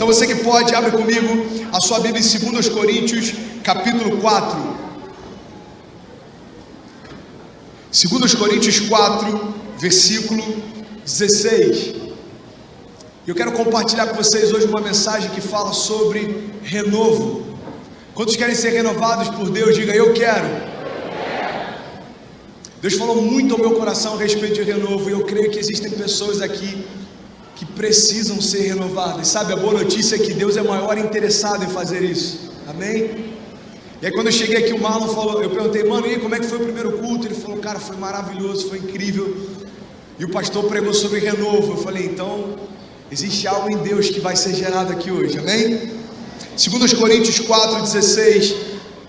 Então você que pode, abre comigo a sua Bíblia em 2 Coríntios, capítulo 4. 2 Coríntios 4, versículo 16. Eu quero compartilhar com vocês hoje uma mensagem que fala sobre renovo. Quantos querem ser renovados por Deus? Diga, eu quero. Deus falou muito ao meu coração a respeito de renovo, e eu creio que existem pessoas aqui que precisam ser renovadas. Sabe, a boa notícia é que Deus é maior interessado em fazer isso. Amém? E aí quando eu cheguei aqui, o Marlon falou, eu perguntei, mano, e aí, como é que foi o primeiro culto? Ele falou, cara, foi maravilhoso, foi incrível. E o pastor pregou sobre renovo. Eu falei, então existe algo em Deus que vai ser gerado aqui hoje, amém? 2 Coríntios 4, 16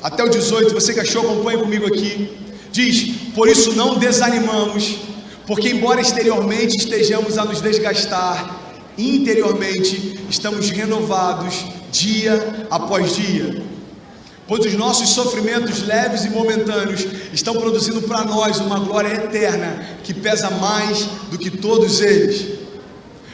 até o 18, você que achou, acompanha comigo aqui. Diz, por isso não desanimamos, porque embora exteriormente estejamos a nos desgastar, interiormente estamos renovados dia após dia. Pois os nossos sofrimentos leves e momentâneos estão produzindo para nós uma glória eterna, que pesa mais do que todos eles.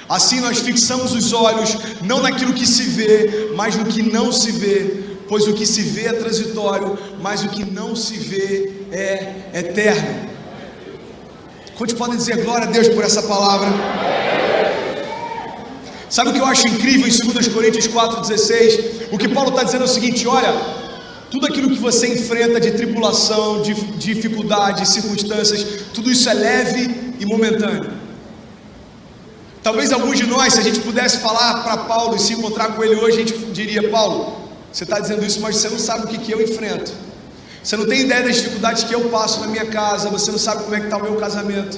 Assim nós fixamos os olhos, não naquilo que se vê, mas no que não se vê, pois o que se vê é transitório, mas o que não se vê é eterno. Quantos podem dizer glória a Deus por essa palavra? Sabe o que eu acho incrível em 2 Coríntios 4,16? O que Paulo está dizendo é o seguinte, olha, tudo aquilo que você enfrenta de tribulação, de dificuldade, circunstâncias, tudo isso é leve e momentâneo. Talvez alguns de nós, se a gente pudesse falar para Paulo e se encontrar com ele hoje, a gente diria, Paulo, você está dizendo isso, mas você não sabe o que eu enfrento. Você não tem ideia das dificuldades que eu passo na minha casa, você não sabe como é que está o meu casamento.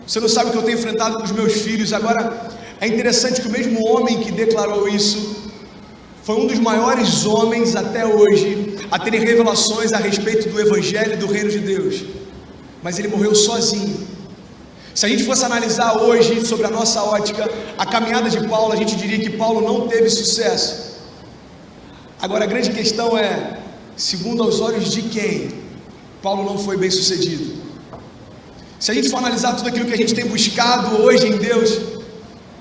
Você não sabe o que eu tenho enfrentado com os meus filhos. Agora, é interessante que o mesmo homem que declarou isso, foi um dos maiores homens até hoje a terem revelações a respeito do Evangelho e do Reino de Deus. Mas ele morreu sozinho. Se a gente fosse analisar hoje, sobre a nossa ótica, a caminhada de Paulo, a gente diria que Paulo não teve sucesso. Agora a grande questão é, segundo aos olhos de quem Paulo não foi bem sucedido? Se a gente for analisar tudo aquilo que a gente tem buscado hoje em Deus,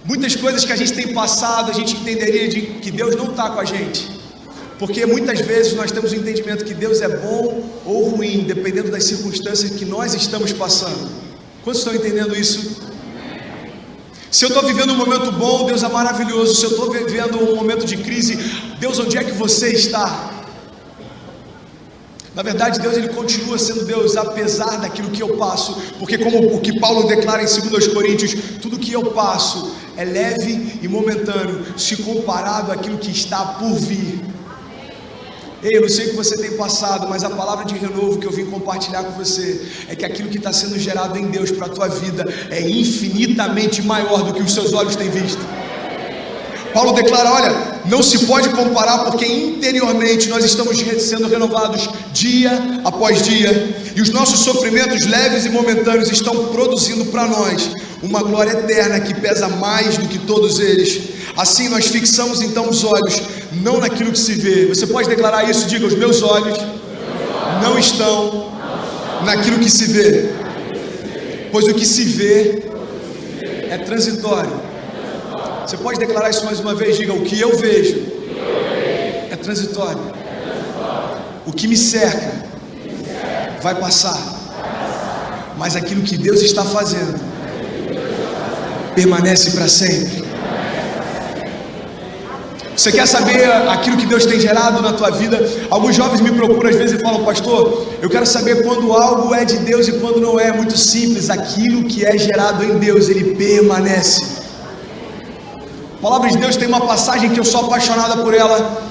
muitas coisas que a gente tem passado, a gente entenderia de que Deus não está com a gente, porque muitas vezes nós temos o entendimento que Deus é bom ou ruim, dependendo das circunstâncias que nós estamos passando. Quantos estão entendendo isso? Se eu estou vivendo um momento bom, Deus é maravilhoso. Se eu estou vivendo um momento de crise, Deus, onde é que você está? Na verdade, Deus ele continua sendo Deus, apesar daquilo que eu passo, porque como o que Paulo declara em 2 Coríntios, tudo que eu passo é leve e momentâneo, se comparado àquilo que está por vir. Ei, eu não sei o que você tem passado, mas a palavra de renovo que eu vim compartilhar com você é que aquilo que está sendo gerado em Deus para a tua vida é infinitamente maior do que os seus olhos têm visto. Paulo declara, olha, não se pode comparar, porque interiormente nós estamos sendo renovados dia após dia, e os nossos sofrimentos leves e momentâneos estão produzindo para nós uma glória eterna que pesa mais do que todos eles. Assim nós fixamos então os olhos, não naquilo que se vê. Você pode declarar isso? Diga, os meus olhos não estão naquilo que se vê, pois o que se vê é transitório. Você pode declarar isso mais uma vez? Diga, o que eu vejo é transitório. O que me cerca vai passar, mas aquilo que Deus está fazendo permanece para sempre. Você quer saber aquilo que Deus tem gerado na tua vida? Alguns jovens me procuram às vezes e falam, pastor, eu quero saber quando algo é de Deus e quando não é. É muito simples, aquilo que é gerado em Deus, ele permanece. A palavra de Deus tem uma passagem que eu sou apaixonada por ela.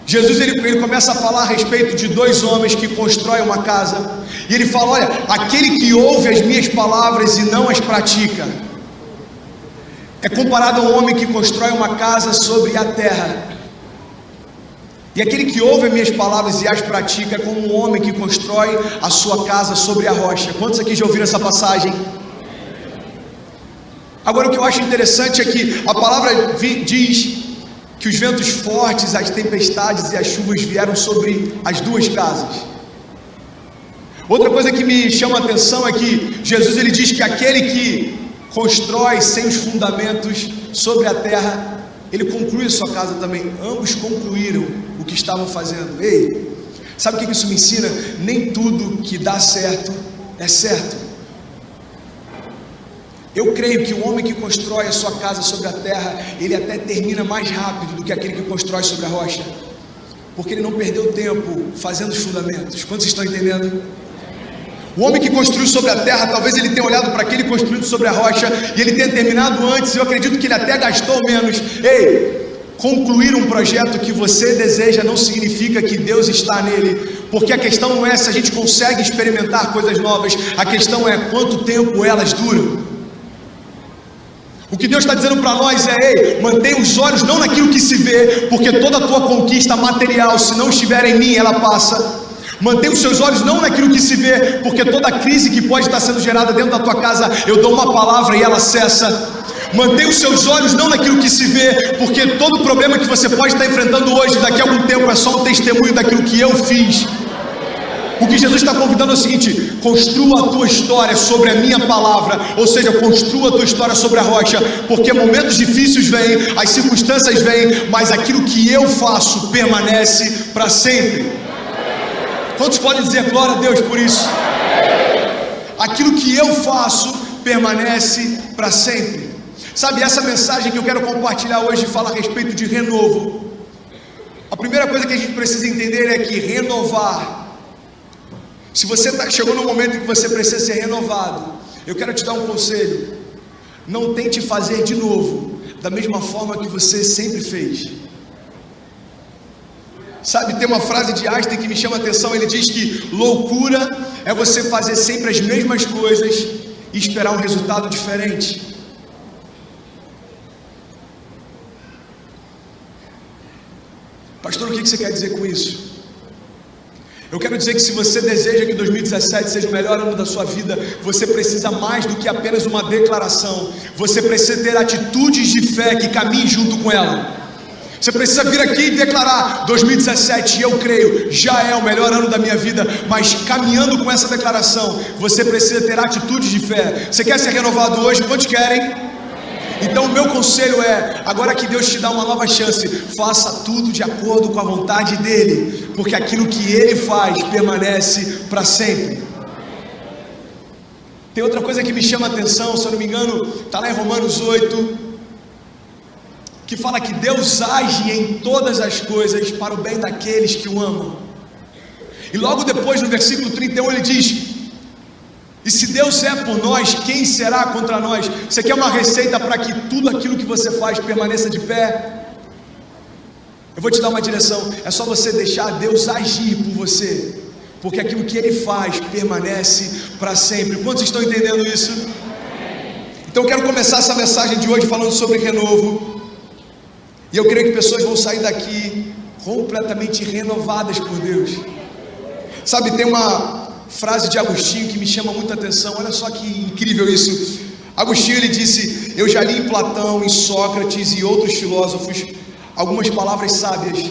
Jesus ele começa a falar a respeito de dois homens que constroem uma casa, e ele fala, olha, aquele que ouve as minhas palavras e não as pratica é comparado a um homem que constrói uma casa sobre a terra. E aquele que ouve as minhas palavras e as pratica é como um homem que constrói a sua casa sobre a rocha. Quantos aqui já ouviram essa passagem? Agora o que eu acho interessante é que a palavra diz que os ventos fortes, as tempestades e as chuvas vieram sobre as duas casas. Outra coisa que me chama a atenção é que Jesus ele diz que aquele que constrói sem os fundamentos sobre a terra ele conclui a sua casa também. Ambos concluíram o que estavam fazendo. Ei, sabe o que isso me ensina? Nem tudo que dá certo é certo. Eu creio que o homem que constrói a sua casa sobre a terra, ele até termina mais rápido do que aquele que constrói sobre a rocha, porque ele não perdeu tempo fazendo os fundamentos. Quantos estão entendendo? O homem que construiu sobre a terra, talvez ele tenha olhado para aquele construído sobre a rocha e ele tenha terminado antes. Eu acredito que ele até gastou menos. Ei, concluir um projeto que você deseja não significa que Deus está nele, porque a questão não é se a gente consegue experimentar coisas novas, a questão é quanto tempo elas duram. O que Deus está dizendo para nós é: ei, mantenha os olhos não naquilo que se vê, porque toda a tua conquista material, se não estiver em mim, ela passa. Mantenha os seus olhos não naquilo que se vê, porque toda crise que pode estar sendo gerada dentro da tua casa, eu dou uma palavra e ela cessa. Mantenha os seus olhos não naquilo que se vê, porque todo problema que você pode estar enfrentando hoje, daqui a algum tempo, é só um testemunho daquilo que eu fiz. O que Jesus está convidando é o seguinte: construa a tua história sobre a minha palavra, ou seja, construa a tua história sobre a rocha, porque momentos difíceis vêm, as circunstâncias vêm, mas aquilo que eu faço permanece para sempre. Quantos podem dizer glória a Deus por isso? Aquilo que eu faço permanece para sempre. Sabe, essa mensagem que eu quero compartilhar hoje fala a respeito de renovo. A primeira coisa que a gente precisa entender é que renovar, se você chegou no momento em que você precisa ser renovado, eu quero te dar um conselho: não tente fazer de novo da mesma forma que você sempre fez. Sabe, tem uma frase de Einstein que me chama a atenção. Ele diz que loucura é você fazer sempre as mesmas coisas e esperar um resultado diferente. Pastor, o que você quer dizer com isso? Eu quero dizer que se você deseja que 2017 seja o melhor ano da sua vida, você precisa mais do que apenas uma declaração. Você precisa ter atitudes de fé que caminhem junto com ela. Você precisa vir aqui e declarar: 2017, eu creio, já é o melhor ano da minha vida. Mas caminhando com essa declaração, você precisa ter atitudes de fé. Você quer ser renovado hoje? Quantos querem? Então o meu conselho é: agora que Deus te dá uma nova chance, faça tudo de acordo com a vontade dEle, porque aquilo que Ele faz permanece para sempre. Tem outra coisa que me chama a atenção, se eu não me engano, está lá em Romanos 8, que fala que Deus age em todas as coisas para o bem daqueles que o amam. E logo depois, no versículo 31, ele diz: e se Deus é por nós, quem será contra nós? Você quer uma receita para que tudo aquilo que você faz permaneça de pé? Eu vou te dar uma direção: é só você deixar Deus agir por você, porque aquilo que Ele faz permanece para sempre. Quantos estão entendendo isso? Então eu quero começar essa mensagem de hoje falando sobre renovo. E eu creio que pessoas vão sair daqui completamente renovadas por Deus. Sabe, tem uma frase de Agostinho que me chama muita atenção. Olha só que incrível isso. Agostinho, ele disse: eu já li em Platão, em Sócrates e outros filósofos algumas palavras sábias,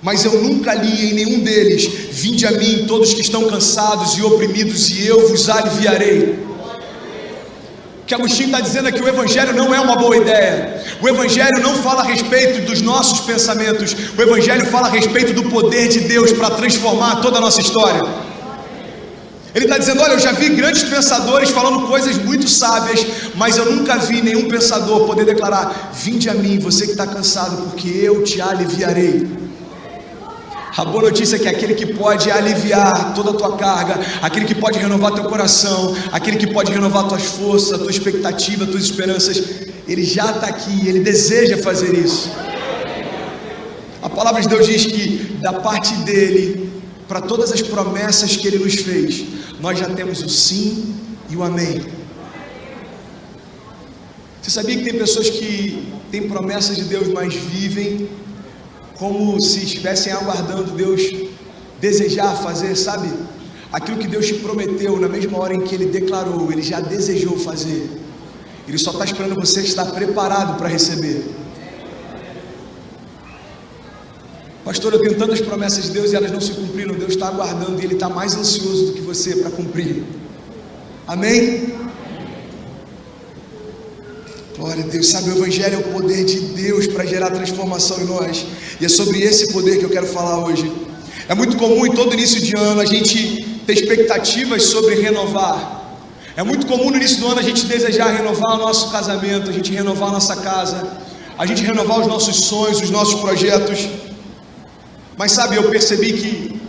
mas eu nunca li em nenhum deles: vinde a mim todos que estão cansados e oprimidos e eu vos aliviarei. O que Agostinho está dizendo é que o Evangelho não é uma boa ideia. O Evangelho não fala a respeito dos nossos pensamentos. O Evangelho fala a respeito do poder de Deus para transformar toda a nossa história. Ele está dizendo: olha, eu já vi grandes pensadores falando coisas muito sábias, mas eu nunca vi nenhum pensador poder declarar: vinde a mim, você que está cansado, porque eu te aliviarei. A boa notícia é que aquele que pode aliviar toda a tua carga, aquele que pode renovar teu coração, aquele que pode renovar tuas forças, a tua expectativa, tuas esperanças, Ele já está aqui, Ele deseja fazer isso. A palavra de Deus diz que da parte dEle, para todas as promessas que Ele nos fez, nós já temos o sim e o amém. Você sabia que tem pessoas que têm promessas de Deus, mas vivem como se estivessem aguardando Deus desejar fazer, sabe? Aquilo que Deus te prometeu, na mesma hora em que Ele declarou, Ele já desejou fazer. Ele só está esperando você estar preparado para receber. Pastor, eu tenho tantas promessas de Deus e elas não se cumpriram. Deus está aguardando e Ele está mais ansioso do que você para cumprir. Amém? Glória a Deus, sabe, o Evangelho é o poder de Deus para gerar transformação em nós, e é sobre esse poder que eu quero falar hoje. É muito comum em todo início de ano a gente ter expectativas sobre renovar. É muito comum no início do ano a gente desejar renovar o nosso casamento, a gente renovar a nossa casa, a gente renovar os nossos sonhos, os nossos projetos. Mas sabe, eu percebi que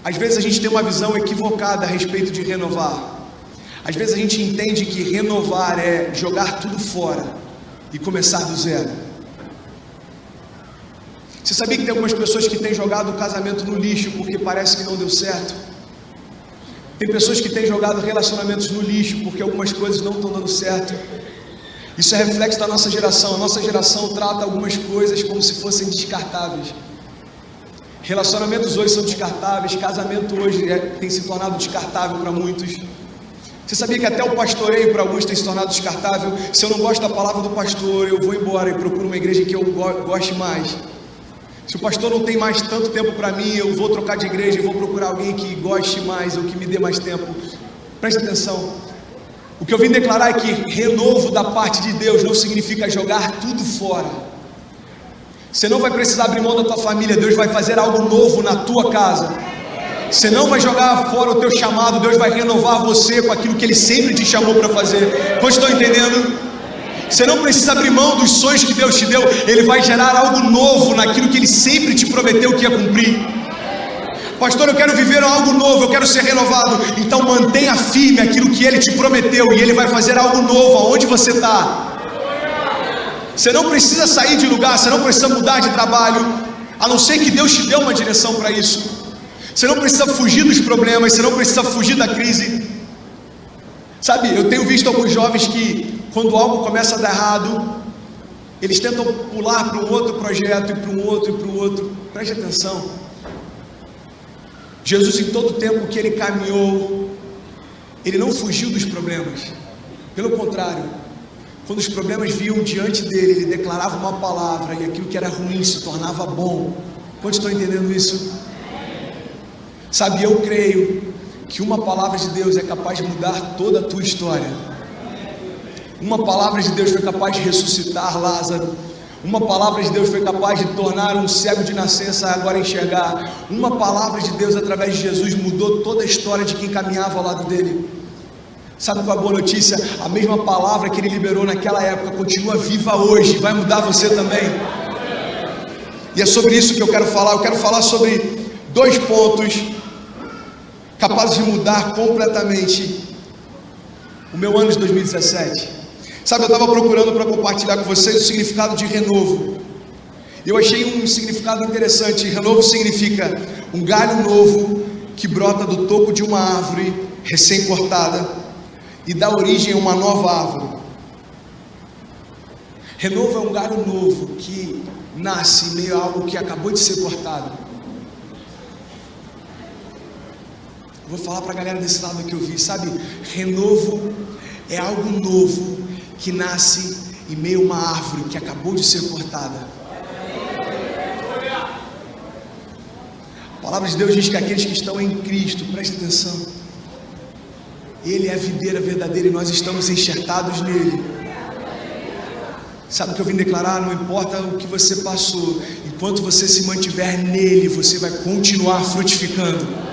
às vezes a gente tem uma visão equivocada a respeito de renovar. Às vezes a gente entende que renovar é jogar tudo fora e começar do zero. Você sabia que tem algumas pessoas que têm jogado o casamento no lixo porque parece que não deu certo? Tem pessoas que têm jogado relacionamentos no lixo porque algumas coisas não estão dando certo. Isso é reflexo da nossa geração. A nossa geração trata algumas coisas como se fossem descartáveis. Relacionamentos hoje são descartáveis, casamento hoje tem se tornado descartável para muitos. Você sabia que até o pastoreio para alguns tem se tornado descartável? Se eu não gosto da palavra do pastor, eu vou embora e procuro uma igreja que eu goste mais. Se o pastor não tem mais tanto tempo para mim, eu vou trocar de igreja e vou procurar alguém que goste mais ou que me dê mais tempo. Preste atenção. O que eu vim declarar é que renovo da parte de Deus não significa jogar tudo fora. Você não vai precisar abrir mão da tua família, Deus vai fazer algo novo na tua casa. Você não vai jogar fora o teu chamado, Deus vai renovar você com aquilo que Ele sempre te chamou para fazer. Quantos estão entendendo? Você não precisa abrir mão dos sonhos que Deus te deu, Ele vai gerar algo novo naquilo que Ele sempre te prometeu que ia cumprir. Pastor, eu quero viver algo novo, eu quero ser renovado. Então mantenha firme aquilo que Ele te prometeu e Ele vai fazer algo novo aonde você está. Você não precisa sair de lugar, você não precisa mudar de trabalho, a não ser que Deus te dê uma direção para isso. Você não precisa fugir dos problemas, você não precisa fugir da crise. Sabe, eu tenho visto alguns jovens que, quando algo começa a dar errado, eles tentam pular para um outro projeto, e para um outro, e para o outro. Preste atenção. Jesus, em todo o tempo que Ele caminhou, Ele não fugiu dos problemas. Pelo contrário, quando os problemas vinham diante dele, Ele declarava uma palavra, e aquilo que era ruim se tornava bom. Quantos estão entendendo isso? Sabe, eu creio que uma palavra de Deus é capaz de mudar toda a tua história. Uma palavra de Deus foi capaz de ressuscitar Lázaro. Uma palavra de Deus foi capaz de tornar um cego de nascença agora enxergar. Uma palavra de Deus através de Jesus mudou toda a história de quem caminhava ao lado dele. Sabe qual é a boa notícia? A mesma palavra que Ele liberou naquela época continua viva hoje, vai mudar você também. E é sobre isso que eu quero falar. Eu quero falar sobre 2 pontos capazes de mudar completamente o meu ano de 2017. Sabe, eu estava procurando para compartilhar com vocês o significado de renovo. Eu achei um significado interessante. Renovo significa um galho novo que brota do toco de uma árvore recém-cortada e dá origem a uma nova árvore. Renovo é um galho novo que nasce em meio a algo que acabou de ser cortado. Vou falar para a galera desse lado que eu vi, sabe? Renovo é algo novo que nasce em meio a uma árvore que acabou de ser cortada. A palavra de Deus diz que aqueles que estão em Cristo, preste atenção, Ele é a videira verdadeira e nós estamos enxertados nele. Sabe o que eu vim declarar? Não importa o que você passou, enquanto você se mantiver nele, você vai continuar frutificando.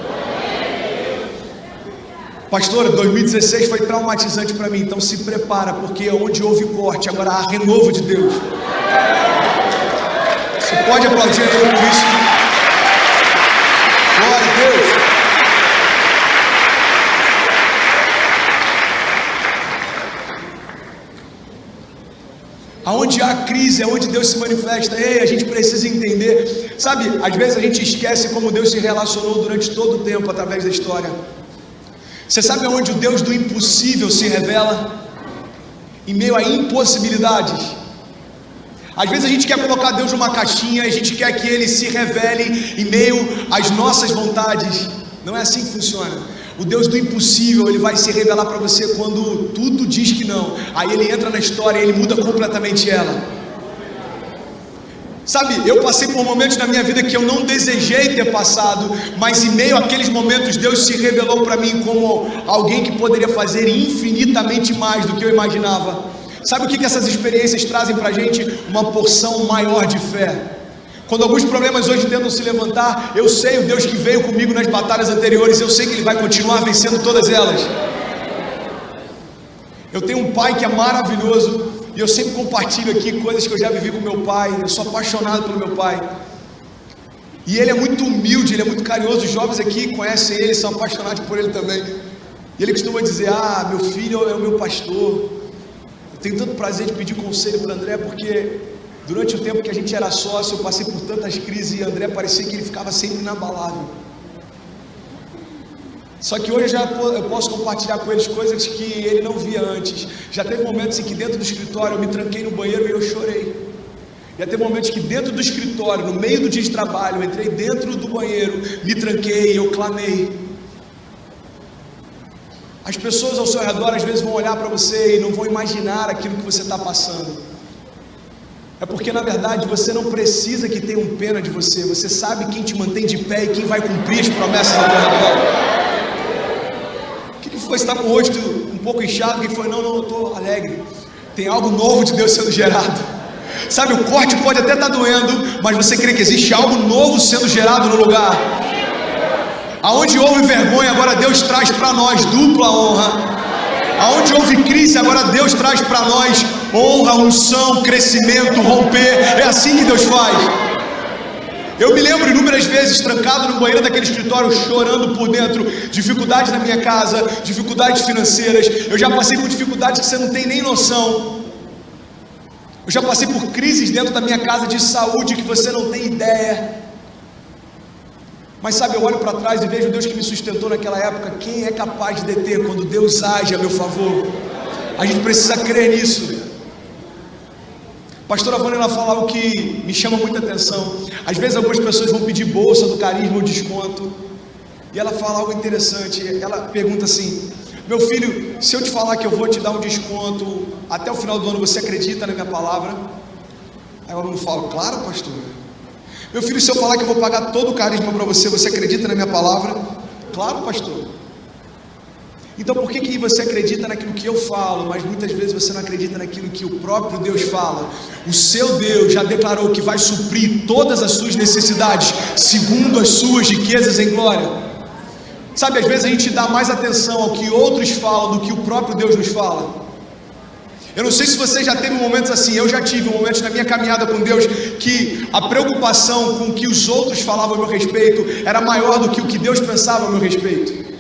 Pastor, 2016 foi traumatizante para mim, então se prepara, porque onde houve corte, agora há renovo de Deus. Você pode aplaudir aí por isso? Glória a Deus. Aonde há crise, é onde Deus se manifesta. Ei, a gente precisa entender. Sabe, às vezes a gente esquece como Deus se relacionou durante todo o tempo através da história. Você sabe onde o Deus do impossível se revela? Em meio a impossibilidades. Às vezes a gente quer colocar Deus numa caixinha, a gente quer que Ele se revele em meio às nossas vontades. Não é assim que funciona. O Deus do impossível, Ele vai se revelar para você quando tudo diz que não. Aí Ele entra na história e Ele muda completamente ela. Sabe, eu passei por momentos na minha vida que eu não desejei ter passado, mas em meio àqueles momentos Deus se revelou para mim como alguém que poderia fazer infinitamente mais do que eu imaginava. Sabe o que essas experiências trazem para a gente? Uma porção maior de fé. Quando alguns problemas hoje tentam se levantar, eu sei o Deus que veio comigo nas batalhas anteriores, eu sei que Ele vai continuar vencendo todas elas. Eu tenho um pai que é maravilhoso, e eu sempre compartilho aqui coisas que eu já vivi com meu pai. Eu sou apaixonado pelo meu pai, e ele é muito humilde, ele é muito carinhoso. Os jovens aqui conhecem ele, são apaixonados por ele também. E ele costuma dizer: meu filho é o meu pastor. Eu tenho tanto prazer de pedir conselho para André, porque durante o tempo que a gente era sócio, eu passei por tantas crises, e André parecia que ele ficava sempre inabalável. Só que hoje eu posso compartilhar com eles coisas que ele não via antes. Já teve momentos em que dentro do escritório eu me tranquei no banheiro e eu chorei. Já teve momentos que dentro do escritório, no meio do dia de trabalho, eu entrei dentro do banheiro, me tranquei e eu clamei. As pessoas ao seu redor às vezes vão olhar para você e não vão imaginar aquilo que você está passando. É porque na verdade você não precisa que tenham pena de você. Você sabe quem te mantém de pé e quem vai cumprir as promessas ao teu redor. Você está com o rosto um pouco inchado? Quem foi? Não, eu estou alegre. Tem algo novo de Deus sendo gerado. Sabe, o corte pode até estar doendo, mas você crê que existe algo novo sendo gerado no lugar. Aonde houve vergonha, agora Deus traz para nós dupla honra. Aonde houve crise, agora Deus traz para nós honra, unção, crescimento, romper. É assim que Deus faz. Eu me lembro inúmeras vezes trancado no banheiro daquele escritório, chorando por dentro, dificuldades na minha casa, dificuldades financeiras. Eu já passei por dificuldades que você não tem nem noção. Eu já passei por crises dentro da minha casa de saúde que você não tem ideia. Mas sabe, eu olho para trás e vejo Deus que me sustentou naquela época. Quem é capaz de deter quando Deus age a meu favor? A gente precisa crer nisso. Pastora Vânia fala algo que me chama muita atenção. Às vezes algumas pessoas vão pedir bolsa do Carisma ou desconto, e ela fala algo interessante. Ela pergunta assim: meu filho, se eu te falar que eu vou te dar um desconto até o final do ano, você acredita na minha palavra? Aí o aluno fala: claro, pastor. Meu filho, se eu falar que eu vou pagar todo o Carisma para você, você acredita na minha palavra? Claro, pastor. Então por que você acredita naquilo que eu falo, mas muitas vezes você não acredita naquilo que o próprio Deus fala? O seu Deus já declarou que vai suprir todas as suas necessidades, segundo as suas riquezas em glória. Sabe, às vezes a gente dá mais atenção ao que outros falam do que o próprio Deus nos fala. Eu não sei se você já teve momentos assim, eu já tive momentos na minha caminhada com Deus, que a preocupação com o que os outros falavam a meu respeito era maior do que o que Deus pensava a meu respeito.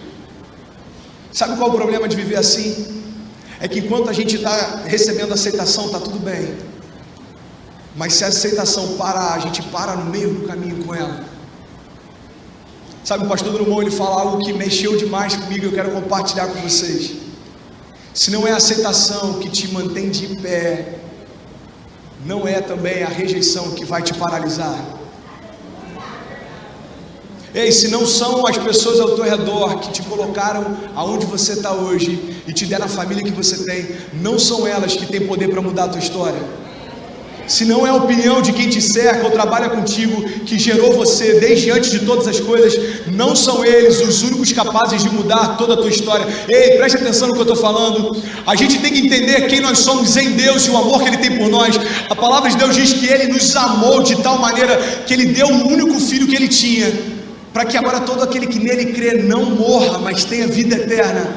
Sabe qual é o problema de viver assim? É que enquanto a gente está recebendo aceitação, está tudo bem. Mas se a aceitação parar, a gente para no meio do caminho com ela. Sabe, o pastor Drummond, ele fala algo que mexeu demais comigo, eu quero compartilhar com vocês. Se não é a aceitação que te mantém de pé, não é também a rejeição que vai te paralisar. Ei, se não são as pessoas ao teu redor que te colocaram aonde você está hoje e te deram a família que você tem, não são elas que têm poder para mudar a tua história. Se não é a opinião de quem te cerca ou trabalha contigo que gerou você desde antes de todas as coisas, não são eles os únicos capazes de mudar toda a tua história. Ei, preste atenção no que eu estou falando. A gente tem que entender quem nós somos em Deus e o amor que Ele tem por nós. A palavra de Deus diz que Ele nos amou de tal maneira que Ele deu o único filho que Ele tinha, para que agora todo aquele que nele crê não morra, mas tenha vida eterna.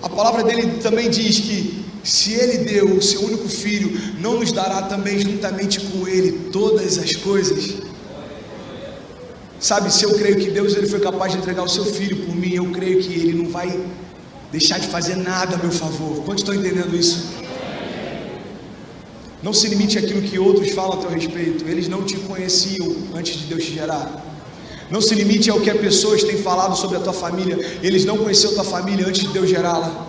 A palavra dele também diz que se Ele deu o seu único filho, não nos dará também juntamente com Ele todas as coisas? Sabe, se eu creio que Deus ele foi capaz de entregar o seu filho por mim, eu creio que Ele não vai deixar de fazer nada a meu favor. Quantos estão entendendo isso? Não se limite àquilo que outros falam a teu respeito. Eles não te conheciam antes de Deus te gerar. Não se limite ao que as pessoas têm falado sobre a tua família. Eles não conheceram a tua família antes de Deus gerá-la.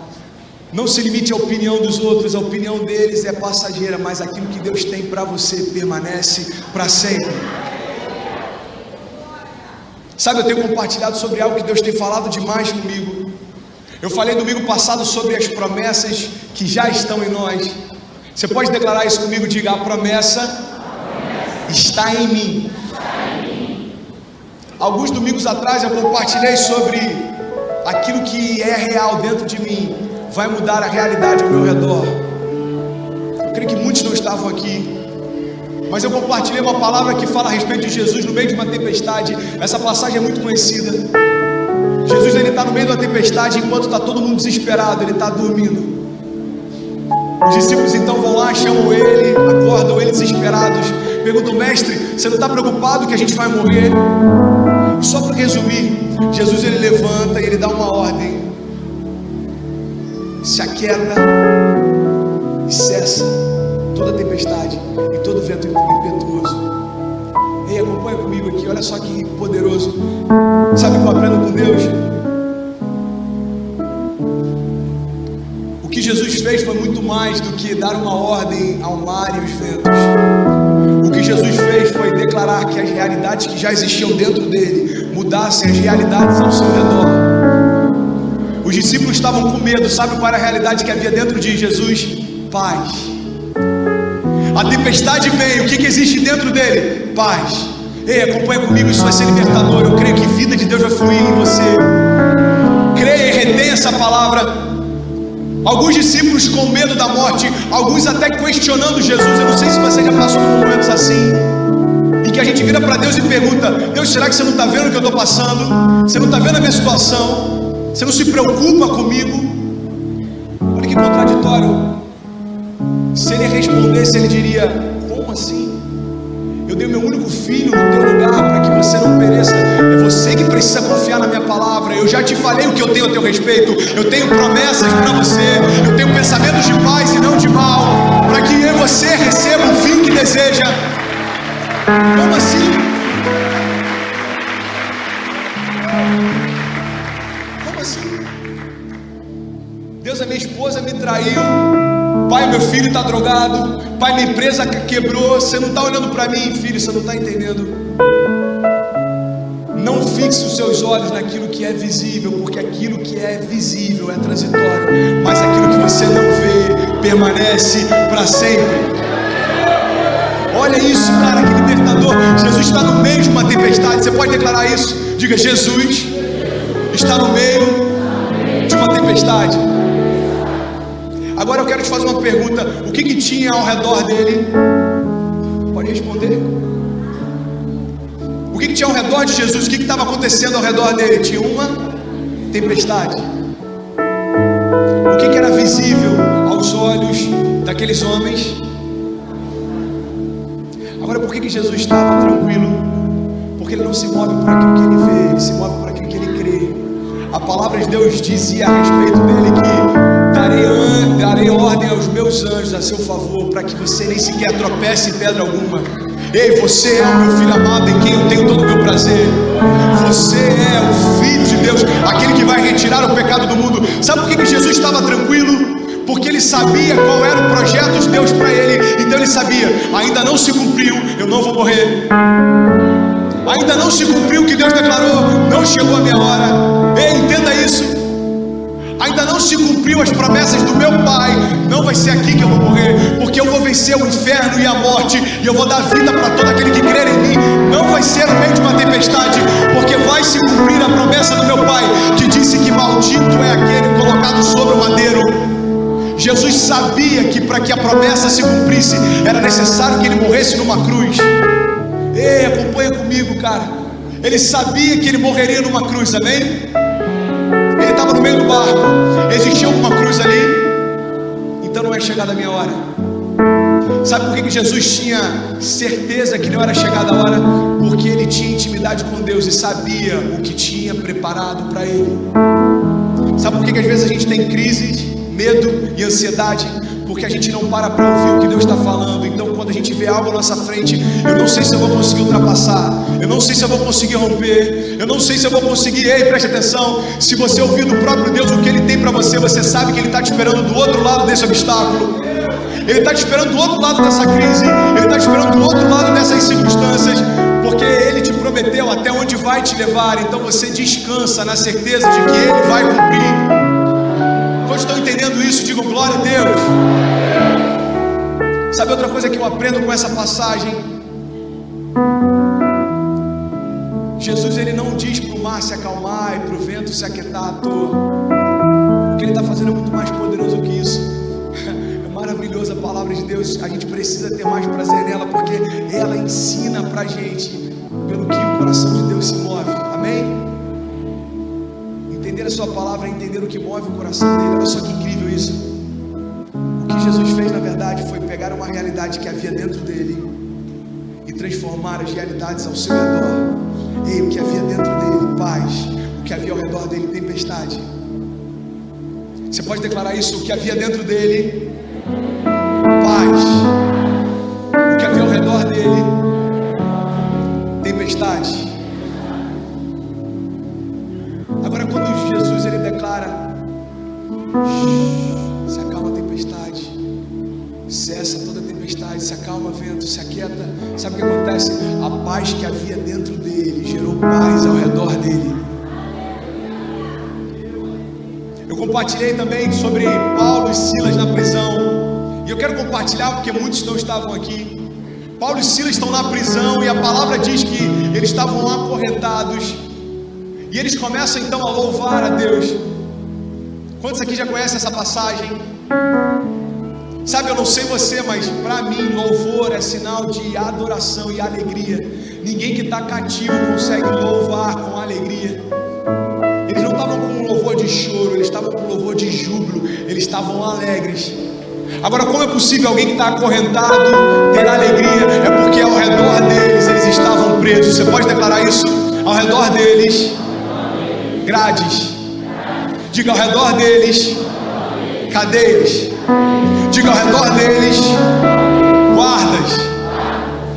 Não se limite à opinião dos outros. A opinião deles é passageira, mas aquilo que Deus tem para você permanece para sempre. Sabe, eu tenho compartilhado sobre algo que Deus tem falado demais comigo. Eu falei domingo passado sobre as promessas que já estão em nós. Você pode declarar isso comigo? Diga: a promessa está em mim. Alguns domingos atrás eu compartilhei sobre aquilo que é real dentro de mim. vai mudar a realidade ao meu redor. Eu creio que muitos não estavam aqui, mas eu compartilhei uma palavra que fala a respeito de Jesus no meio de uma tempestade. Essa passagem é muito conhecida. Jesus, ele está no meio da tempestade enquanto está todo mundo desesperado, ele está dormindo. Os discípulos então vão lá, chamam ele, acordam ele desesperados, perguntam: mestre, você não está preocupado que a gente vai morrer? E só para resumir, Jesus ele levanta e ele dá uma ordem, se aquieta e cessa toda a tempestade e todo o vento impetuoso. Ei, acompanha comigo aqui, olha só que poderoso. Sabe o que eu aprendo com Deus? O que Jesus fez foi muito mais do que dar uma ordem ao mar e os ventos. O que Jesus fez foi declarar que as realidades que já existiam dentro dele mudassem as realidades ao seu redor. Os discípulos estavam com medo. Sabe qual era a realidade que havia dentro de Jesus? Paz. A tempestade veio, o que existe dentro dele? Paz. Ei, acompanha comigo, isso vai ser libertador. Eu creio que vida de Deus vai fluir em você. Creia e retenha essa palavra. Alguns discípulos com medo da morte, alguns até questionando Jesus. Eu não sei se você já passou por momentos assim, em que a gente vira para Deus e pergunta: Deus, será que você não está vendo o que eu estou passando? Você não está vendo a minha situação? Você não se preocupa comigo? Olha que contraditório. Se ele respondesse, ele diria: como assim? Eu dei o meu único filho no teu lugar para que você não pereça. É você que precisa confiar na minha palavra. Eu já te falei o que eu tenho a teu respeito. Eu tenho promessas para você. Eu tenho pensamentos de paz e não de mal, para que eu e você receba o fim que deseja. Como assim? Como assim? Deus, a minha esposa me traiu. Pai, meu filho está drogado. Pai, minha empresa quebrou. Você não está olhando para mim, filho, você não está entendendo. Não fixe os seus olhos naquilo que é visível, porque aquilo que é visível é transitório, mas aquilo que você não vê permanece para sempre. Olha isso, cara, que libertador. Jesus está no meio de uma tempestade. Você pode declarar isso? Diga: Jesus está no meio de uma tempestade. Agora eu quero te fazer uma pergunta: o que tinha ao redor dele? Pode responder. O que tinha ao redor de Jesus? O que estava acontecendo ao redor dele? Tinha uma tempestade. O que era visível aos olhos daqueles homens? Agora, por que Jesus estava tranquilo? Porque ele não se move por aquilo que ele vê, ele se move por aquilo que ele crê. A palavra de Deus dizia a respeito dele que darei ordem aos meus anjos a seu favor, para que você nem sequer tropece em pedra alguma. Ei, você é o meu filho amado, em quem eu tenho todo o meu prazer. Você é o Filho de Deus, aquele que vai retirar o pecado do mundo. Sabe por que Jesus estava tranquilo? Porque ele sabia qual era o projeto de Deus para ele. Então ele sabia: ainda não se cumpriu, eu não vou morrer. Ainda não se cumpriu o que Deus declarou, não chegou a minha hora. Ei, entenda isso. Ainda não se cumpriu as promessas do meu Pai. Não vai ser aqui que eu vou morrer, porque eu vou vencer o inferno e a morte, e eu vou dar vida para todo aquele que crer em mim. Não vai ser no meio de uma tempestade, porque vai se cumprir a promessa do meu Pai, que disse que maldito é aquele colocado sobre o madeiro. Jesus sabia que para que a promessa se cumprisse, era necessário que ele morresse numa cruz. Ei, acompanha comigo, cara. Ele sabia que ele morreria numa cruz, amém? Ele estava no meio do barco. Existia alguma cruz ali? Então não é chegada a minha hora. Sabe por que Jesus tinha certeza que não era chegada a hora? Porque ele tinha intimidade com Deus e sabia o que tinha preparado para ele. Sabe por que às vezes a gente tem crises, medo e ansiedade? Porque a gente não para ouvir o que Deus está falando. Então quando a gente vê algo à nossa frente, eu não sei se eu vou conseguir ultrapassar, eu não sei se eu vou conseguir romper, eu não sei se eu vou conseguir. Ei, preste atenção. Se você ouvir do próprio Deus o que Ele tem para você, você sabe que Ele está te esperando do outro lado desse obstáculo. Ele está te esperando do outro lado dessa crise. Ele está te esperando do outro lado dessas circunstâncias, porque Ele te prometeu até onde vai te levar. Então você descansa na certeza de que Ele vai cumprir. Quantos estão entendendo isso? Digam glória a Deus. Sabe outra coisa que eu aprendo com essa passagem? Jesus, ele não diz para o mar se acalmar e para o vento se aquietar à toa. O que Ele está fazendo é muito mais poderoso que isso. É maravilhosa a palavra de Deus. A gente precisa ter mais prazer nela, porque ela ensina pra gente pelo que o coração de Deus se move. Amém? Entender a sua palavra é entender o que move o coração dele. Olha só que incrível isso. O que Jesus fez na verdade foi pegar uma realidade que havia dentro dele e transformar as realidades ao seu redor. Ei, o que havia dentro dele, paz. O que havia ao redor dele, tempestade. Você pode declarar isso? O que havia dentro dele, paz. O que havia ao redor dele, tempestade. Agora, quando Jesus ele declara: se acalma a tempestade, cessa toda a tempestade, se acalma o vento, se aquieta. Sabe o que acontece? A paz que havia dentro dele gerou paz ao redor dele. Eu compartilhei também sobre Paulo e Silas na prisão, e eu quero compartilhar porque muitos não estavam aqui. Paulo e Silas estão na prisão, e a palavra diz que eles estavam lá acorrentados, e eles começam então a louvar a Deus. Quantos aqui já conhecem essa passagem? Sabe, eu não sei você, mas para mim louvor é sinal de adoração e alegria. Ninguém que está cativo consegue louvar com alegria. Eles não estavam com um louvor de choro, eles estavam com um louvor de júbilo, eles estavam alegres. Agora, como é possível alguém que está acorrentado ter alegria? É porque ao redor deles eles estavam presos. Você pode declarar isso? Ao redor deles, grades. Diga: ao redor deles, cadeias. Diga: ao redor deles, guardas.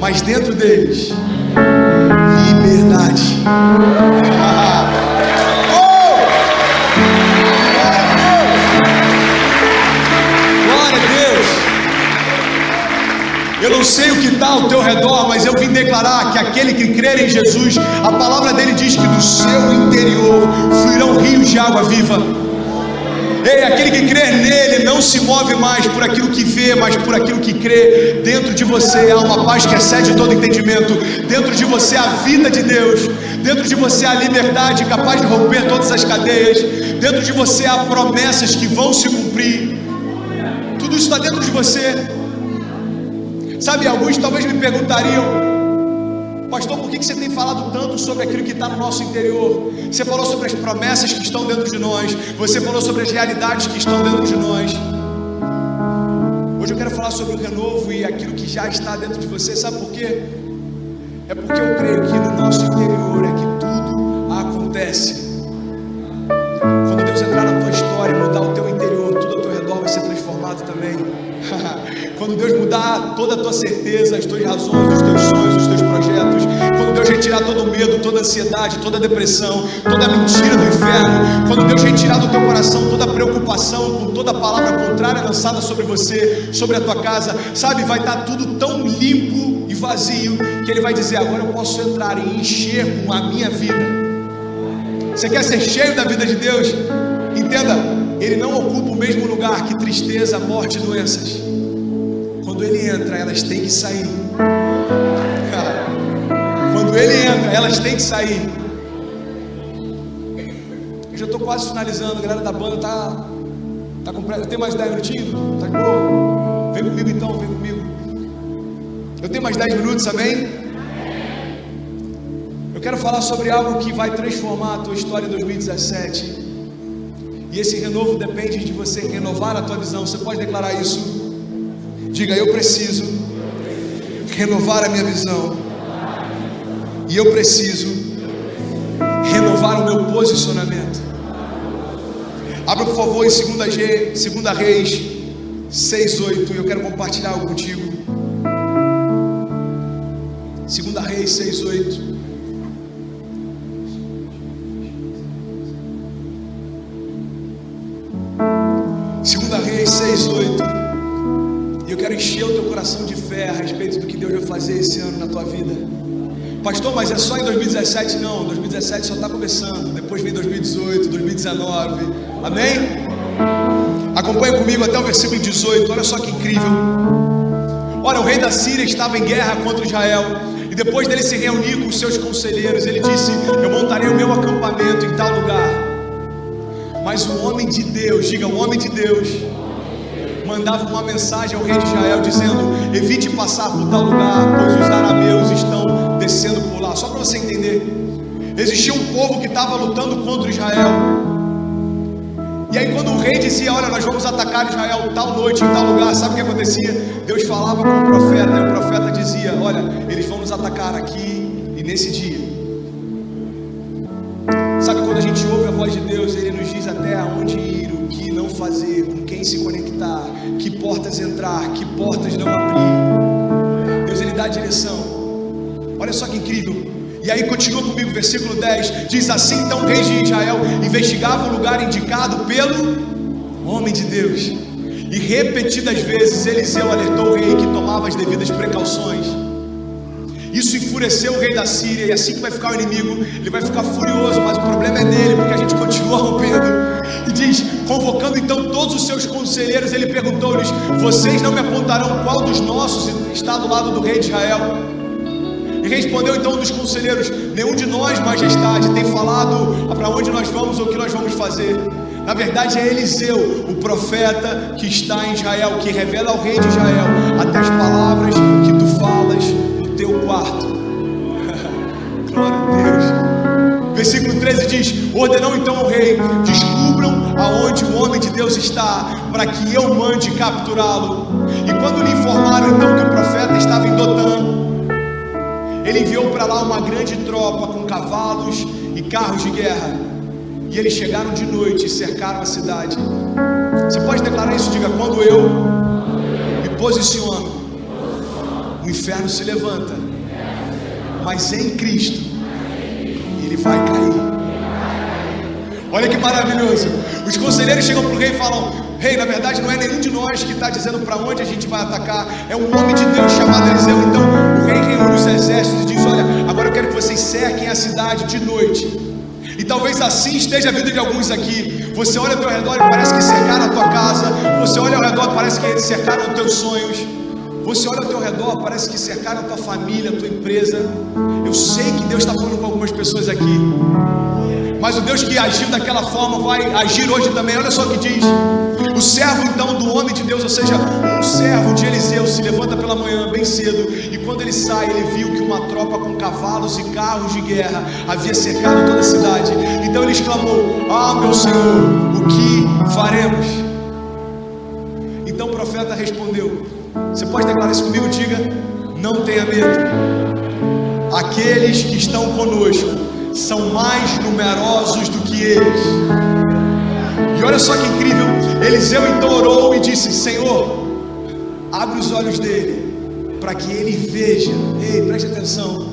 Mas dentro deles, liberdade. Glória a Deus. Eu não sei o que está ao teu redor, mas eu vim declarar que aquele que crer em Jesus, a palavra dele diz que do seu interior fluirão rios de água viva. Ei, aquele que crê nele não se move mais por aquilo que vê, mas por aquilo que crê. Dentro de você há uma paz que excede todo entendimento. Dentro de você há a vida de Deus. Dentro de você há a liberdade capaz de romper todas as cadeias. Dentro de você há promessas que vão se cumprir. Tudo isso está dentro de você. Sabe, alguns talvez me perguntariam: pastor, por que você tem falado tanto sobre aquilo que está no nosso interior? Você falou sobre as promessas que estão dentro de nós. Você falou sobre as realidades que estão dentro de nós. Hoje eu quero falar sobre o renovo e aquilo que já está dentro de você. Sabe por quê? É porque eu creio que no nosso interior é que tudo acontece. Quando Deus entrar na tua história e mudar o teu interior, tudo ao teu redor vai ser transformado também. Quando Deus mudar toda a tua certeza, as tuas razões, os teus sonhos, os teus projetos, quando Deus retirar todo o medo, toda a ansiedade, toda a depressão, toda a mentira do inferno, quando Deus retirar do teu coração toda a preocupação com toda a palavra contrária lançada sobre você, sobre a tua casa, sabe, vai estar tudo tão limpo e vazio, que Ele vai dizer: agora eu posso entrar e encher com a minha vida. Você quer ser cheio da vida de Deus? Entenda, Ele não ocupa o mesmo lugar que tristeza, morte e doenças. Quando Ele entra, elas têm que sair. Quando Ele entra, elas têm que sair. Eu já estou quase finalizando. A galera da banda tá completa. Tem mais 10 minutinhos? Tá de boa? Vem comigo então, vem comigo. Eu tenho mais 10 minutos, amém? Eu quero falar sobre algo que vai transformar a tua história em 2017. E esse renovo depende de você renovar a tua visão. Você pode declarar isso? Diga: eu preciso renovar a minha visão. E eu preciso renovar o meu posicionamento. Abra por favor em 2 Reis 6:8. E eu quero compartilhar algo contigo. 2 Reis 6:8. Reis 6:8. E eu quero encher o teu coração de fé a respeito do que Deus vai fazer esse ano na tua vida. Pastor, mas é só em 2017? Não, 2017 só está começando. Depois vem 2018, 2019. Amém? Acompanha comigo até o versículo 18. Olha só que incrível. Olha, o rei da Síria estava em guerra contra Israel. E depois dele se reunir com os seus conselheiros, ele disse: eu montarei o meu acampamento em tal lugar. Mas o homem de Deus, diga, o homem de Deus, mandava uma mensagem ao rei de Israel dizendo: evite passar por tal lugar, pois os arameus estão descendo por lá. Só para você entender, existia um povo que estava lutando contra Israel. E aí quando o rei dizia: olha, nós vamos atacar Israel tal noite, em tal lugar, sabe o que acontecia? Deus falava com o profeta, e o profeta dizia: olha, eles vão nos atacar aqui e nesse dia. Sabe quando a gente ouve a voz de Deus, Ele nos diz até aonde ir, o que não fazer, com quem se conectar, que portas entrar, que portas não abrir. Deus, Ele dá a direção. Olha só que incrível. E aí continua comigo, versículo 10, diz assim: então o rei de Israel investigava o lugar indicado pelo homem de Deus, e repetidas vezes Eliseu alertou o rei que tomava as devidas precauções. Isso enfureceu o rei da Síria, e assim que vai ficar o inimigo, ele vai ficar furioso, mas o problema é dele, porque a gente continua rompendo. E diz: convocando então todos os seus conselheiros, ele perguntou-lhes: vocês não me apontarão qual dos nossos está do lado do rei de Israel? E respondeu então um dos conselheiros: nenhum de nós, majestade, tem falado para onde nós vamos ou o que nós vamos fazer. Na verdade é Eliseu, o profeta que está em Israel, que revela ao rei de Israel até as palavras que tu falas no teu quarto. Glória a Deus. Versículo 13 diz: ordenou então ao rei: descubram aonde o homem de Deus está, para que eu mande capturá-lo. E quando lhe informaram então que o profeta estava em Dotã, ele enviou para lá uma grande tropa com cavalos e carros de guerra. E eles chegaram de noite e cercaram a cidade. Você pode declarar isso? Diga: quando eu me posiciono, o inferno se levanta, mas em Cristo ele vai cair. Olha que maravilhoso. Os conselheiros chegam para o rei e falam: rei, na verdade não é nenhum de nós que está dizendo para onde a gente vai atacar, é um homem de Deus chamado Eliseu. Então o rei reúne os exércitos e diz: olha, agora eu quero que vocês cerquem a cidade de noite. E talvez assim esteja a vida de alguns aqui. Você olha ao teu redor e parece que cercaram a tua casa. Você olha ao redor e parece que cercaram os teus sonhos. Você olha ao teu redor, parece que cercaram a tua família, a tua empresa. Eu sei que Deus está falando com algumas pessoas aqui, mas o Deus que agiu daquela forma vai agir hoje também. Olha só o que diz: o servo então do homem de Deus, ou seja, um servo de Eliseu, se levanta pela manhã bem cedo, e quando ele sai, ele viu que uma tropa com cavalos e carros de guerra havia cercado toda a cidade. Então ele exclamou: ah, meu Senhor, o que faremos? Então o profeta respondeu, você pode declarar isso comigo? Diga: não tenha medo, aqueles que estão conosco são mais numerosos do que eles. E olha só que incrível, Eliseu então orou e disse: Senhor, abre os olhos dele, para que ele veja. Ei, preste atenção.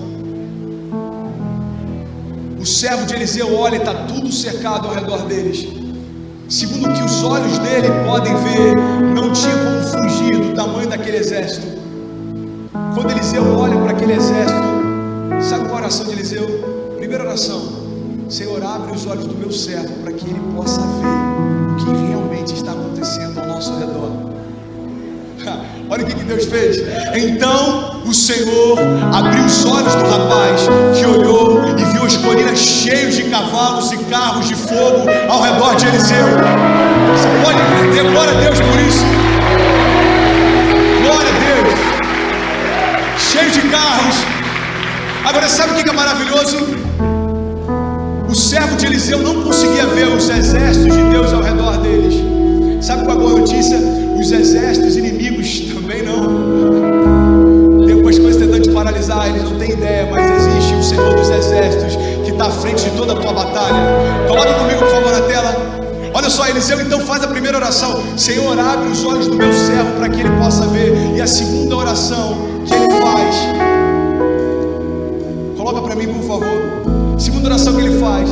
O servo de Eliseu olha e está tudo cercado ao redor deles. Segundo o que os olhos dele podem ver, não tinha como fugir do tamanho daquele exército. Quando Eliseu olha para aquele exército, sabe qual a oração de Eliseu? Primeira oração: Senhor, abre os olhos do meu servo, para que ele possa ver o que realmente está acontecendo ao nosso redor. Olha o que Deus fez. Então o Senhor abriu os olhos do rapaz, que olhou e viu as colinas cheias de cavalos e carros de fogo ao redor de Eliseu. Você pode entender? Glória a Deus por isso. Glória a Deus. Cheio de carros. Agora sabe o que é maravilhoso? O servo de Eliseu não conseguia ver os exércitos de Deus ao redor deles. Sabe qual é a boa notícia? Os exércitos inimigos também não. Tem algumas coisas tentando te paralisar, eles não têm ideia, mas existe o Senhor dos exércitos que está à frente de toda a tua batalha. Coloca comigo, por favor, na tela. Olha só, Eliseu então faz a primeira oração: Senhor, abre os olhos do meu servo para que ele possa ver. E a segunda oração que ele faz, coloca para mim, por favor. Segunda oração que ele faz: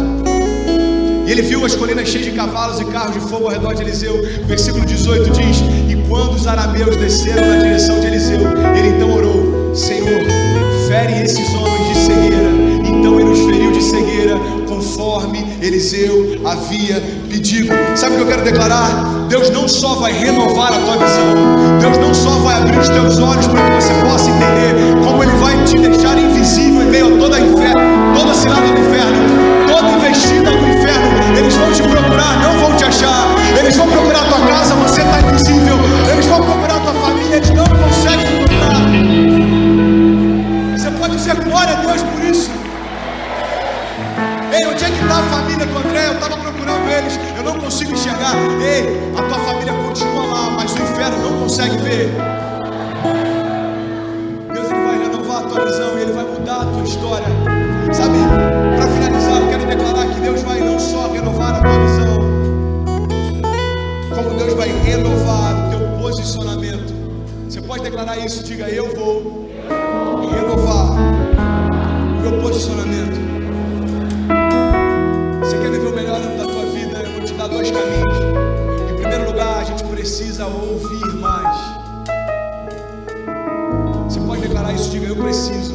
e ele viu as colinas cheias de cavalos e carros de fogo ao redor de Eliseu. Versículo 18 diz: e quando os arameus desceram na direção de Eliseu, ele então orou: Senhor, fere esses homens de cegueira. Então ele os feriu de cegueira, conforme Eliseu havia pedido. Sabe o que eu quero declarar? Deus não só vai renovar a tua visão, Deus não só vai abrir os teus olhos para que você possa entender, como Ele vai te deixar invisível em meio a toda cilada do inferno, toda investida do inferno. Eles vão te procurar, não vão te glória a Deus por isso. Ei, onde é que está a família do André? Eu estava procurando eles, eu não consigo enxergar. Ei, a tua família continua lá, mas o inferno não consegue ver. Deus, Ele vai renovar a tua visão e Ele vai mudar a tua história. Sabe, para finalizar, eu quero declarar que Deus vai não só renovar a tua visão, como Deus vai renovar o teu posicionamento. Você pode declarar isso? Diga: eu vou renovar o meu posicionamento. Você quer viver o melhor ano da tua vida? Eu vou te dar dois caminhos. Em primeiro lugar, a gente precisa ouvir mais. Você pode declarar isso? Diga: eu preciso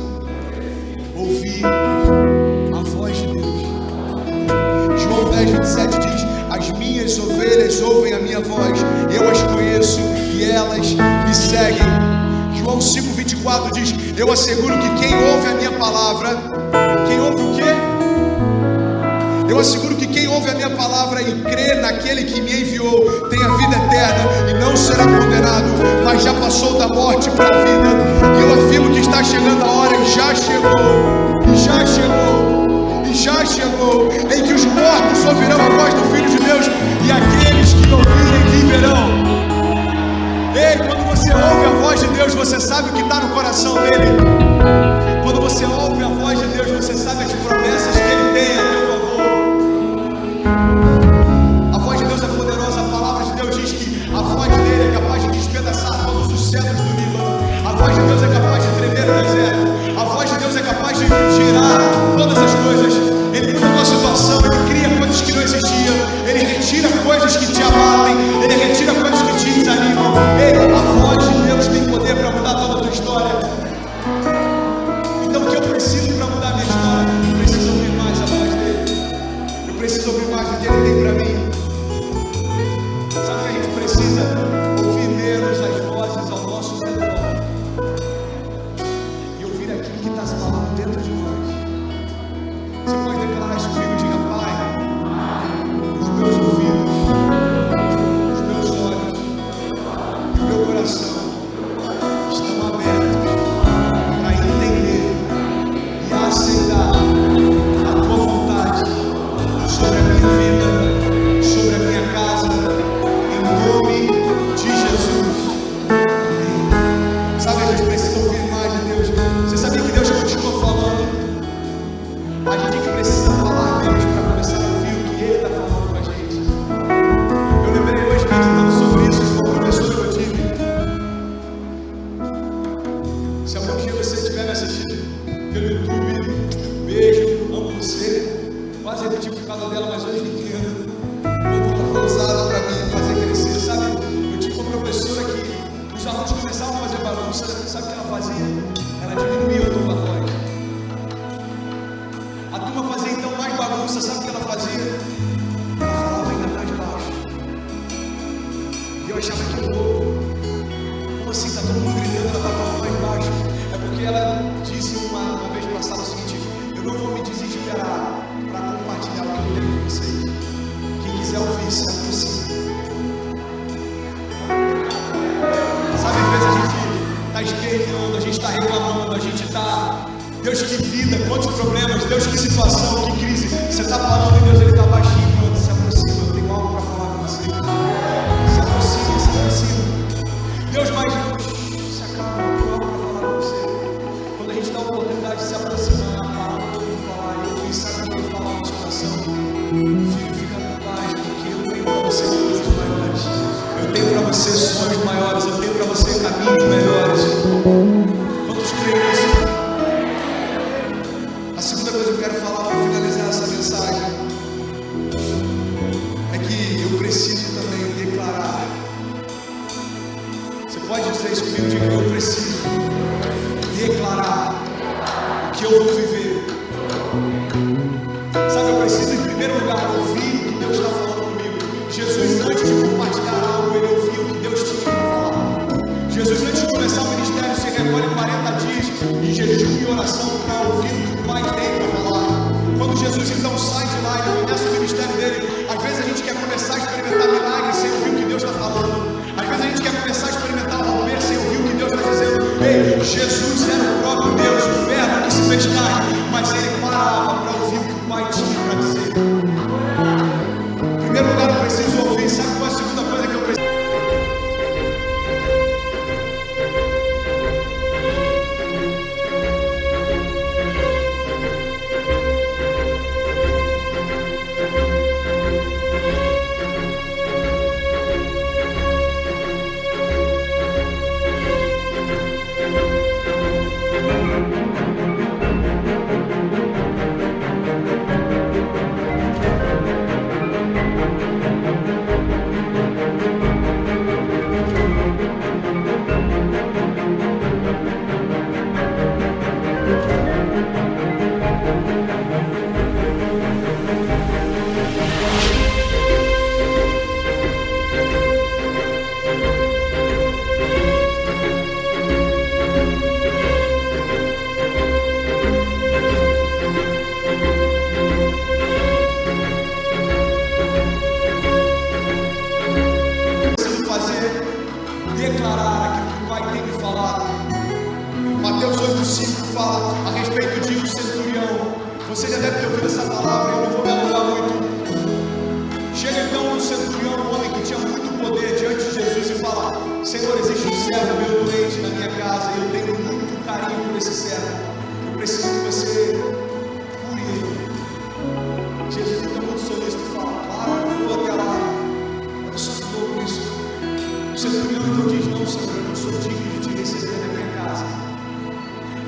ouvir a voz de Deus. João 10:27 diz: as minhas ovelhas ouvem a minha voz, eu as conheço e elas me seguem. João 5:24 diz: eu asseguro que quem ouve a minha palavra, quem ouve o quê? Eu asseguro que quem ouve a minha palavra e crê naquele que me enviou tem a vida eterna e não será condenado, mas já passou da morte para a vida. E eu afirmo que está chegando a hora, e já chegou, em que os mortos ouvirão a voz do Filho de Deus e aqueles que ouvirem viverão. Ei, quando você ouve a voz de Deus, você sabe o que está no coração dele. Quando você ouve a voz de Deus, você sabe as promessas que Ele tem a teu favor. A voz de Deus é poderosa. A palavra de Deus diz que a voz dele é capaz de despedaçar todos os cedros do Líbano. A voz de Deus é capaz de tremer o deserto. A voz de Deus é capaz de girar todas as coisas. Ele muda a tua situação, Ele cria coisas que não existiam, Ele retira coisas que te abatem, Ele retira coisas que te desanimam. Ei, a voz de Deus tem poder para mudar toda a tua história. Então o que eu preciso para mudar a minha história? Eu preciso ouvir mais a voz dele. Eu preciso ouvir mais do que Ele tem para mim. Sabe que a gente precisa ouvir menos as vozes ao nosso redor e ouvir aquilo que está se falando dentro de nós. Você pode declarar isso comigo? Diga: Pai, os meus ouvidos, os meus olhos e o meu coração estão abertos para entender e aceitar a tua vontade sobre a minha vida, sobre a minha casa, em nome de Jesus. Amém. Sabe, a gente precisa ouvir mais de Deus. Você sabia que Deus continua falando? A gente precisa falar menos para começar a ouvir o que Ele está falando com a gente. Eu lembrei hoje, meditando sobre isso, com uma professora que eu tive. Se algum dia você estiver me assistindo pelo YouTube, beijo, amo você. Quase repeti por causa dela, mas hoje entendo. Quando ela foi usada para mim fazer crescer, sabe? Eu tive uma professora que os alunos começavam a fazer bagunça, sabe o que ela fazia? Ela diminuía o tom da voz. A turma fazia então mais bagunça, sabe o que ela fazia? Ela falava ainda mais baixo. E eu achava que louco. Como assim? Está todo mundo gritando, ela está falando mais baixo. É porque ela disse uma vez para a sala o seguinte: eu não vou me desesperar para compartilhar o que eu tenho com vocês. Quem quiser ouvir, se aproxima. Sabe, às vezes a gente está esperneando, a gente está reclamando, a gente está... Deus, que vida, quantos problemas, Deus, que situação, que crise. Você está falando e Deus, Ele está baixinho, falando: se aproxima, eu tenho algo para falar com você. Se aproxima, se aproxima. Deus, mas se acalma, eu tenho algo para falar com você. Quando a gente dá a oportunidade de se aproximar, para todo mundo falar, e ouvir, sabe o que Ele fala no nosso coração? Filho, fica na paz, porque eu tenho para você coisas maiores. Eu tenho para você sonhos maiores, eu tenho para você caminhos melhores. Quantos creem nisso? A segunda coisa que eu quero falar para finalizar essa mensagem é que eu preciso também declarar. Você pode dizer isso comigo? Diga: eu preciso declarar o que eu vou viver. Sabe, eu preciso em primeiro lugar ouvir o que Deus está falando comigo. Jesus, antes de compartilhar algo, Ele ouviu o que Deus tinha para falar. Jesus, antes de começar o ministério, se recolhe 40 dias em jejum e oração para ouvir o que o Pai tem para falar. Quando Jesus então sai de lá e começa o ministério dele, às vezes a gente quer começar a experimentar milagres sem ouvir o que Deus está falando. Às vezes a gente quer começar a experimentar romper sem ouvir o que Deus está dizendo. Ei, Jesus era o próprio Deus, o Verbo que se fez carne, mas ele parava para ouvir o que o pai tinha para dizer. Em primeiro lugar, eu preciso ouvir. Sabe qual é a segunda coisa que eu preciso? Declarar aquilo que o pai tem me falado. Mateus 8,5 fala a respeito de um centurião. Você já deve ter ouvido essa palavra, eu não vou me alongar muito. Chega então um centurião, um homem que tinha muito poder diante de Jesus e fala: Senhor, existe um servo meu doente na minha casa e eu tenho muito carinho por esse servo. Eu preciso que você cure ele. Jesus então muito solícito e fala: claro, eu vou até lá. Olha só que louco isso. O centurião então diz: não, Senhor, eu não sou digno de te receber na minha casa.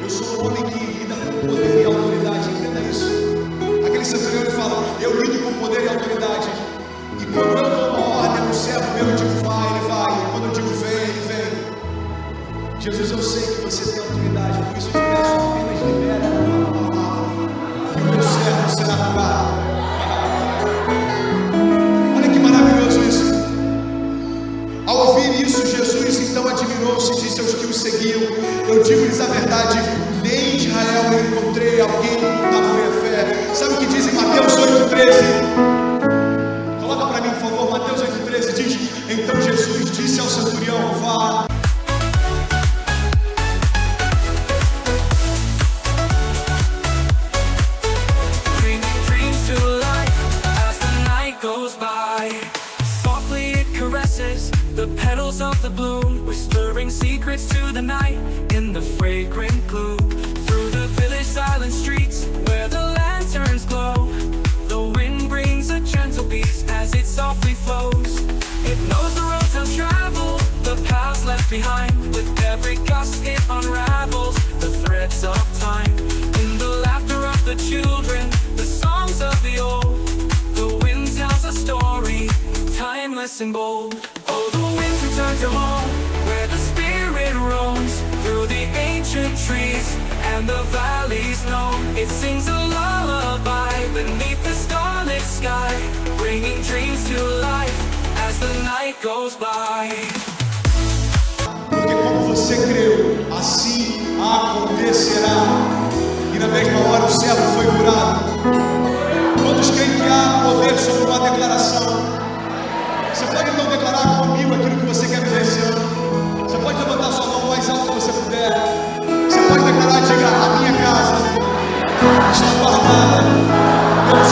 Eu sou um homem que lida com poder e autoridade. Entenda isso. Aquele centurião ele fala: eu lido com poder e autoridade. E quando eu dou uma ordem no servo meu, eu digo vai, ele vai. E quando eu digo vem, ele vem. Jesus, eu sei que você tem autoridade, por isso eu te peço, apenas libera uma palavra e o meu servo será curado. Olha que maravilhoso isso. Ao ouvir isso, Jesus então admirou-se e disse aos que o seguiam: eu digo-lhes a verdade, nem em Israel eu encontrei alguém com tamanha fé. Sabe o que diz em Mateus 8,13? Coloca para mim, por favor. Mateus 8,13 diz: então Jesus disse ao centurião: vá. The petals of the bloom, whispering secrets to the night in the fragrant gloom. Through the village silent streets where the lanterns glow, the wind brings a gentle breeze as it softly flows. It knows the roads of travel, the paths left behind. With every gust it unravels the threads of time. In the laughter of the children, the songs of the old, the wind tells a story, timeless and bold. Oh, the winds return to home, where the spirit roams through the ancient trees and the valleys know. It sings a lullaby beneath the starlit sky, bringing dreams to life as the night goes by. Porque como você creu, assim acontecerá. E na mesma hora o servo foi curado. Quantos creem que há poder sobre uma declaração? Você pode então declarar comigo aquilo que você quer viver esse ano. Você pode levantar sua mão o mais alto que você puder. Você pode declarar: diga, a minha casa está guardada pelo